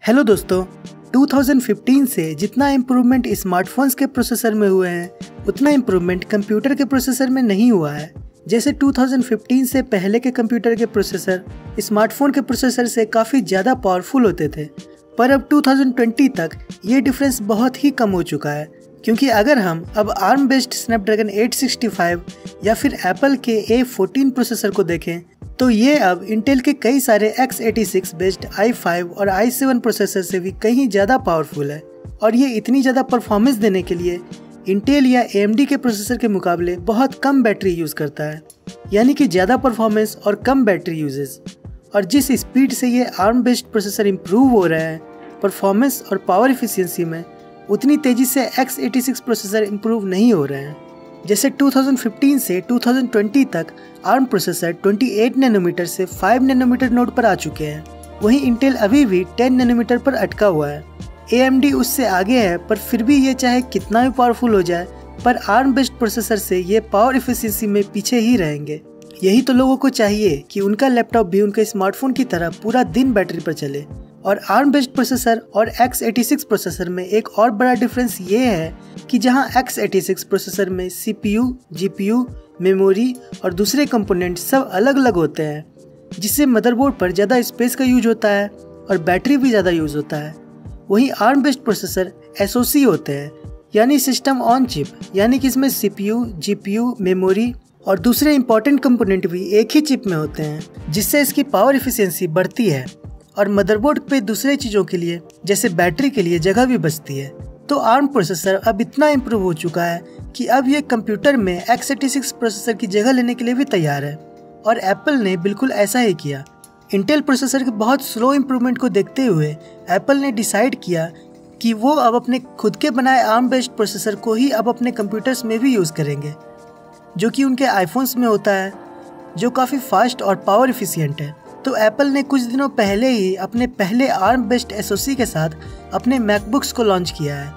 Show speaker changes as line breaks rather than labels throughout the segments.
Hello दोस्तों, 2015 से जितना इम्प्रूवमेंट स्मार्टफोन्स के प्रोसेसर में हुए हैं उतना इम्प्रूवमेंट कंप्यूटर के प्रोसेसर में नहीं हुआ है। जैसे 2015 से पहले के कंप्यूटर के प्रोसेसर स्मार्टफोन के प्रोसेसर से काफ़ी ज़्यादा पावरफुल होते थे, पर अब 2020 तक ये डिफरेंस बहुत ही कम हो चुका है। क्योंकि अगर हम अब आर्म बेस्ड स्नैपड्रैगन 865 या फिर एप्पल के A14 प्रोसेसर को देखें तो ये अब इंटेल के कई सारे x86 बेस्ड i5 और i7 प्रोसेसर से भी कहीं ज़्यादा पावरफुल है। और ये इतनी ज़्यादा परफॉर्मेंस देने के लिए इंटेल या AMD के प्रोसेसर के मुकाबले बहुत कम बैटरी यूज़ करता है, यानी कि ज़्यादा परफॉर्मेंस और कम बैटरी यूजेस। और जिस स्पीड से ये आर्म बेस्ड प्रोसेसर इम्प्रूव हो रहे हैं परफॉर्मेंस और पावर इफिशियंसी में, उतनी तेज़ी से x86 प्रोसेसर इम्प्रूव नहीं हो रहे हैं। जैसे 2015 से 2020 तक आर्म प्रोसेसर 28 नैनोमीटर से 5 नैनोमीटर नोड पर आ चुके हैं, वहीं इंटेल अभी भी 10 नैनोमीटर पर अटका हुआ है। AMD उससे आगे है, पर फिर भी ये चाहे कितना भी पावरफुल हो जाए, पर आर्म बेस्ड प्रोसेसर से ये पावर इफिशियंसी में पीछे ही रहेंगे। यही तो लोगों को चाहिए कि उनका लैपटॉप भी उनके स्मार्टफोन की तरह पूरा दिन बैटरी पर चले। और आर्म बेस्ड प्रोसेसर और x86 प्रोसेसर में एक और बड़ा डिफरेंस ये है कि जहां x86 प्रोसेसर में CPU, GPU, मेमोरी और दूसरे कंपोनेंट सब अलग अलग होते हैं, जिससे मदरबोर्ड पर ज़्यादा स्पेस का यूज होता है और बैटरी भी ज़्यादा यूज होता है। वहीं आर्म बेस्ड प्रोसेसर SoC होते हैं, यानी सिस्टम ऑन चिप, यानी कि इसमें CPU, GPU, मेमोरी और दूसरे इंपॉर्टेंट कंपोनेंट भी एक ही चिप में होते हैं, जिससे इसकी पावर इफिशियंसी बढ़ती है और मदरबोर्ड पे दूसरे चीज़ों के लिए जैसे बैटरी के लिए जगह भी बचती है। तो आर्म प्रोसेसर अब इतना इम्प्रूव हो चुका है कि अब ये कंप्यूटर में x86 प्रोसेसर की जगह लेने के लिए भी तैयार है। और एप्पल ने बिल्कुल ऐसा ही किया। इंटेल प्रोसेसर के बहुत स्लो इम्प्रूवमेंट को देखते हुए एप्पल ने डिसाइड किया कि वो अब अपने खुद के बनाए आर्म बेस्ड प्रोसेसर को ही अब अपने कंप्यूटर्स में भी यूज़ करेंगे, जो कि उनके आईफोन्स में होता है, जो काफ़ी फास्ट और पावर इफिशियंट है। तो एप्पल ने कुछ दिनों पहले ही अपने पहले आर्म बेस्ड SoC के साथ अपने मैकबुक्स को लॉन्च किया है,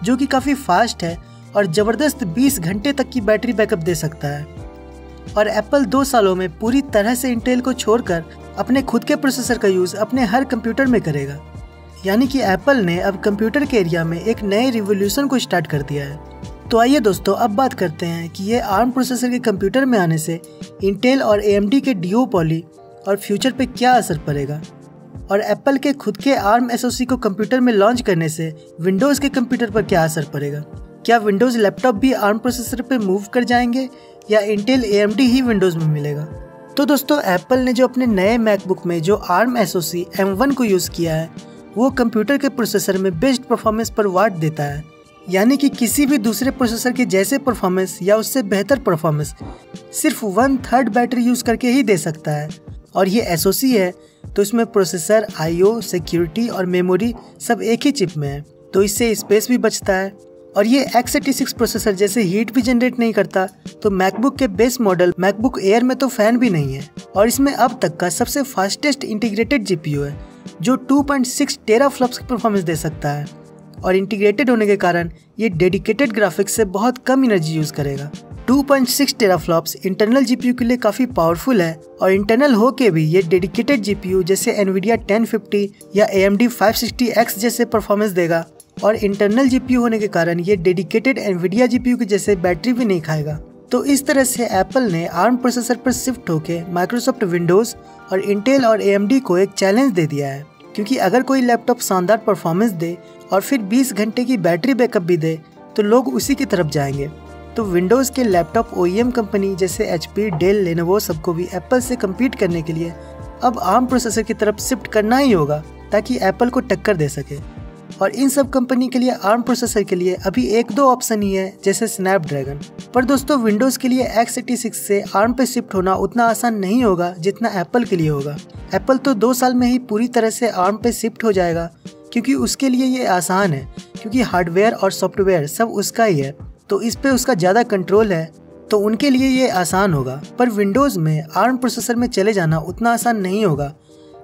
जो कि काफ़ी फास्ट है और ज़बरदस्त 20 घंटे तक की बैटरी बैकअप दे सकता है। और एप्पल 2 सालों में पूरी तरह से इंटेल को छोड़कर अपने खुद के प्रोसेसर का यूज़ अपने हर कंप्यूटर में करेगा। यानी कि एप्पल ने अब कंप्यूटर के एरिया में एक नए रिवोल्यूशन को स्टार्ट कर दिया है। तो आइए दोस्तों, अब बात करते हैं कि ये आर्म प्रोसेसर के कंप्यूटर में आने से इंटेल और AMD के डिओपॉली और फ्यूचर पे क्या असर पड़ेगा, और एप्पल के खुद के आर्म SoC को कंप्यूटर में लॉन्च करने से विंडोज़ के कंप्यूटर पर क्या असर पड़ेगा। क्या विंडोज़ लैपटॉप भी आर्म प्रोसेसर पे मूव कर जाएंगे या इंटेल AMD ही विंडोज़ में मिलेगा। तो दोस्तों, एप्पल ने जो अपने नए मैकबुक में जो आर्म SoC M1 को यूज़ किया है, वो कंप्यूटर के प्रोसेसर में बेस्ट परफॉर्मेंस पर वाट देता है, यानी कि किसी भी दूसरे प्रोसेसर के जैसे परफॉर्मेंस या उससे बेहतर परफॉर्मेंस सिर्फ 1/3 बैटरी यूज़ करके ही दे सकता है। और ये SoC है तो इसमें प्रोसेसर, IO, सिक्योरिटी और मेमोरी सब एक ही चिप में है, तो इससे स्पेस भी बचता है। और ये x86 प्रोसेसर जैसे हीट भी जनरेट नहीं करता, तो मैकबुक के बेस मॉडल मैकबुक एयर में तो फैन भी नहीं है। और इसमें अब तक का सबसे फास्टेस्ट इंटीग्रेटेड GPU है, जो 2.6 टेराफ्लॉप्स की परफॉर्मेंस दे सकता है। और इंटीग्रेटेड होने के कारण ये डेडिकेटेड ग्राफिक्स से बहुत कम एनर्जी यूज़ करेगा। 2.6 टेराफ्लॉप्स इंटरनल GPU के लिए काफ़ी पावरफुल है, और इंटरनल हो के भी ये डेडिकेटेड GPU जैसे NVIDIA 1050 या AMD 560X जैसे परफॉर्मेंस देगा। और इंटरनल GPU होने के कारण ये डेडिकेटेड NVIDIA GPU के जैसे बैटरी भी नहीं खाएगा। तो इस तरह से एप्पल ने आर्म प्रोसेसर पर शिफ्ट होके माइक्रोसॉफ्ट विंडोज़ और इंटेल और AMD को एक चैलेंज दे दिया है। क्योंकि अगर कोई लैपटॉप शानदार परफॉर्मेंस दे और फिर 20 घंटे की बैटरी बैकअप भी दे, तो लोग उसी की तरफ जाएंगे। तो विंडोज़ के लैपटॉप OEM कंपनी जैसे HP, डेल, लेनोवो सबको भी एप्पल से कम्पीट करने के लिए अब आर्म प्रोसेसर की तरफ शिफ्ट करना ही होगा, ताकि एप्पल को टक्कर दे सके। और इन सब कंपनी के लिए आर्म प्रोसेसर के लिए अभी 1-2 ऑप्शन ही है, जैसे स्नैपड्रैगन। पर दोस्तों, विंडोज़ के लिए x86 से आर्म पे शिफ्ट होना उतना आसान नहीं होगा जितना एप्पल के लिए होगा। एप्पल तो 2 साल में ही पूरी तरह से आर्म पे शिफ्ट हो जाएगा, क्योंकि उसके लिए ये आसान है, क्योंकि हार्डवेयर और सॉफ्टवेयर सब उसका ही है, तो इस पे उसका ज़्यादा कंट्रोल है, तो उनके लिए ये आसान होगा। पर विंडोज़ में आर्म प्रोसेसर में चले जाना उतना आसान नहीं होगा,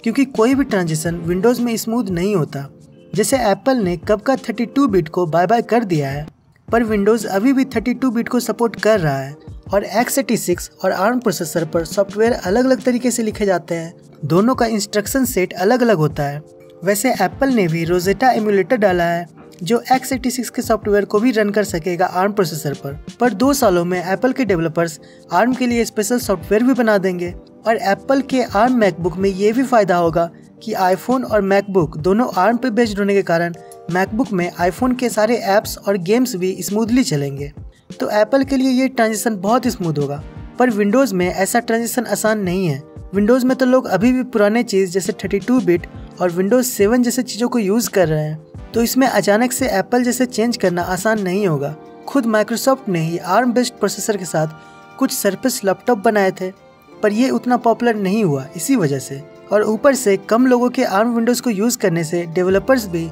क्योंकि कोई भी ट्रांजिशन विंडोज़ में स्मूथ नहीं होता। जैसे एप्पल ने कब का 32 बिट को बाय बाय कर दिया है, पर विंडोज़ अभी भी 32 बिट को सपोर्ट कर रहा है। और x86 और आर्म प्रोसेसर पर सॉफ्टवेयर अलग अलग तरीके से लिखे जाते हैं, दोनों का इंस्ट्रक्शन सेट अलग अलग होता है। वैसे एप्पल ने भी रोजेटा एमुलेटर डाला है जो x86 के सॉफ्टवेयर को भी रन कर सकेगा ARM प्रोसेसर पर 2 सालों में एप्पल के डेवलपर्स ARM के लिए स्पेशल सॉफ्टवेयर भी बना देंगे। और एप्पल के ARM मैकबुक में ये भी फायदा होगा कि आईफोन और मैकबुक दोनों ARM पे बेस्ड होने के कारण मैकबुक में आईफोन के सारे ऐप्स और गेम्स भी स्मूथली चलेंगे। तो एप्पल के लिए ये ट्रांजिशन बहुत स्मूथ होगा। पर विंडोज़ में ऐसा ट्रांजिशन आसान नहीं है। विंडोज़ में तो लोग अभी भी पुराने चीज़ जैसे 32 बिट और विंडोज़ 7 जैसे चीज़ों को यूज़ कर रहे हैं, तो इसमें अचानक से एप्पल जैसे चेंज करना आसान नहीं होगा। खुद माइक्रोसॉफ्ट ने ही ARM बेस्ड प्रोसेसर के साथ कुछ सरफेस लैपटॉप बनाए थे, पर ये उतना पॉपुलर नहीं हुआ इसी वजह से। और ऊपर से कम लोगों के ARM विंडोज़ को यूज़ करने से डेवलपर्स भी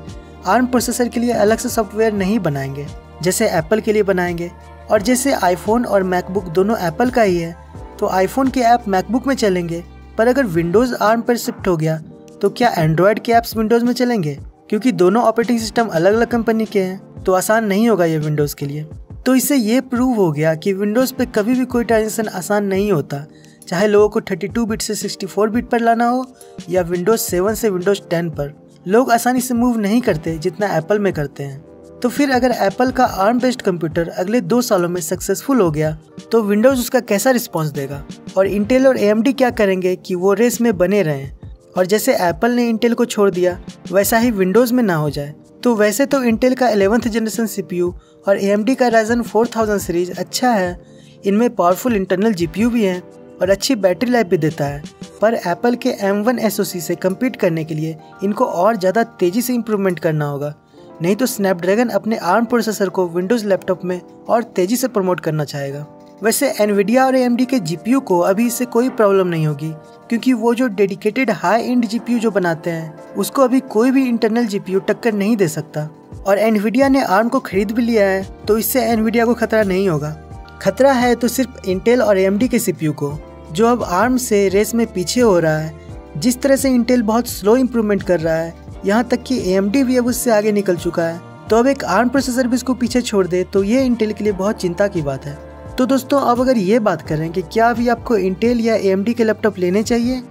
ARM प्रोसेसर के लिए अलग से सॉफ्टवेयर नहीं बनाएंगे जैसे एप्पल के लिए बनाएंगे। और जैसे आईफोन और मैकबुक दोनों एप्पल का ही है, तो आईफोन के ऐप मैकबुक में चलेंगे, पर अगर विंडोज़ ARM पर शिफ्ट हो गया तो क्या एंड्रॉयड के ऐप्स विंडोज़ में चलेंगे? क्योंकि दोनों ऑपरेटिंग सिस्टम अलग अलग कंपनी के हैं, तो आसान नहीं होगा ये विंडोज़ के लिए। तो इससे ये प्रूव हो गया कि विंडोज़ पे कभी भी कोई ट्रांजिशन आसान नहीं होता, चाहे लोगों को 32 बिट से 64 बिट पर लाना हो या विंडोज़ 7 से विंडोज़ 10 पर। लोग आसानी से मूव नहीं करते जितना एप्पल में करते हैं। तो फिर अगर एप्पल का ARM बेस्ड कंप्यूटर अगले 2 सालों में सक्सेसफुल हो गया तो विंडोज़ उसका कैसा रिस्पॉन्स देगा, और इंटेल और AMD क्या करेंगे कि वो रेस में बने रहें, और जैसे एप्पल ने इंटेल को छोड़ दिया वैसा ही विंडोज़ में ना हो जाए। तो वैसे तो इंटेल का 11th जनरेशन CPU और AMD का Ryzen 4000 सीरीज अच्छा है, इनमें पावरफुल इंटरनल GPU भी है और अच्छी बैटरी लाइफ भी देता है। पर एप्पल के M1 SoC से कम्पीट करने के लिए इनको और ज़्यादा तेज़ी से इम्प्रूवमेंट करना होगा, नहीं तो स्नैपड्रैगन अपने ARM प्रोसेसर को विंडोज़ लैपटॉप में और तेज़ी से प्रमोट करना चाहेगा। वैसे NVIDIA और AMD के GPU को अभी इससे कोई प्रॉब्लम नहीं होगी, क्योंकि वो जो डेडिकेटेड हाई एंड GPU जो बनाते हैं उसको अभी कोई भी इंटरनल GPU टक्कर नहीं दे सकता। और NVIDIA ने ARM को खरीद भी लिया है, तो इससे NVIDIA को खतरा नहीं होगा। खतरा है तो सिर्फ इंटेल और AMD के CPU को, जो अब ARM से रेस में पीछे हो रहा है। जिस तरह से इंटेल बहुत स्लो इम्प्रूवमेंट कर रहा है, यहाँ तक कि AMD भी अब उससे आगे निकल चुका है, तो अब एक ARM प्रोसेसर भी इसको पीछे छोड़ दे तो ये इंटेल के लिए बहुत चिंता की बात है। तो दोस्तों, अब अगर ये बात करें कि क्या अभी आपको इंटेल या AMD के लैपटॉप लेने चाहिए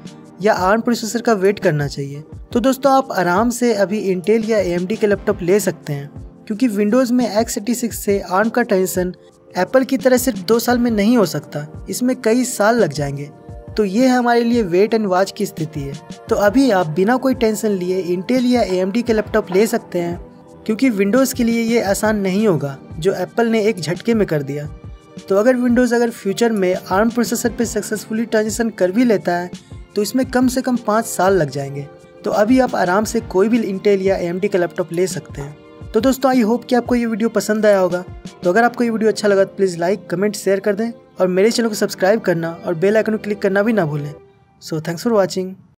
या ARM प्रोसेसर का वेट करना चाहिए, तो दोस्तों आप आराम से अभी इंटेल या AMD के लैपटॉप ले सकते हैं, क्योंकि विंडोज़ में x86 से ARM का ट्रांजिशन एप्पल की तरह सिर्फ 2 साल में नहीं हो सकता, इसमें कई साल लग जाएंगे। तो ये हमारे लिए वेट एंड वॉच की स्थिति है। तो अभी आप बिना कोई टेंशन लिए इंटेल या AMD के लैपटॉप ले सकते हैं, क्योंकि विंडोज़ के लिए ये आसान नहीं होगा जो एप्पल ने एक झटके में कर दिया। तो अगर विंडोज़ फ्यूचर में ARM प्रोसेसर पे सक्सेसफुली ट्रांजिशन कर भी लेता है तो इसमें कम से कम 5 साल लग जाएंगे। तो अभी आप आराम से कोई भी इंटेल या AMD का लैपटॉप ले सकते हैं। तो दोस्तों, आई होप कि आपको ये वीडियो पसंद आया होगा। तो अगर आपको ये वीडियो अच्छा लगा तो प्लीज़ लाइक, कमेंट, शेयर कर दें और मेरे चैनल को सब्सक्राइब करना और बेल आइकन को क्लिक करना भी ना भूलें। So thanks for watching.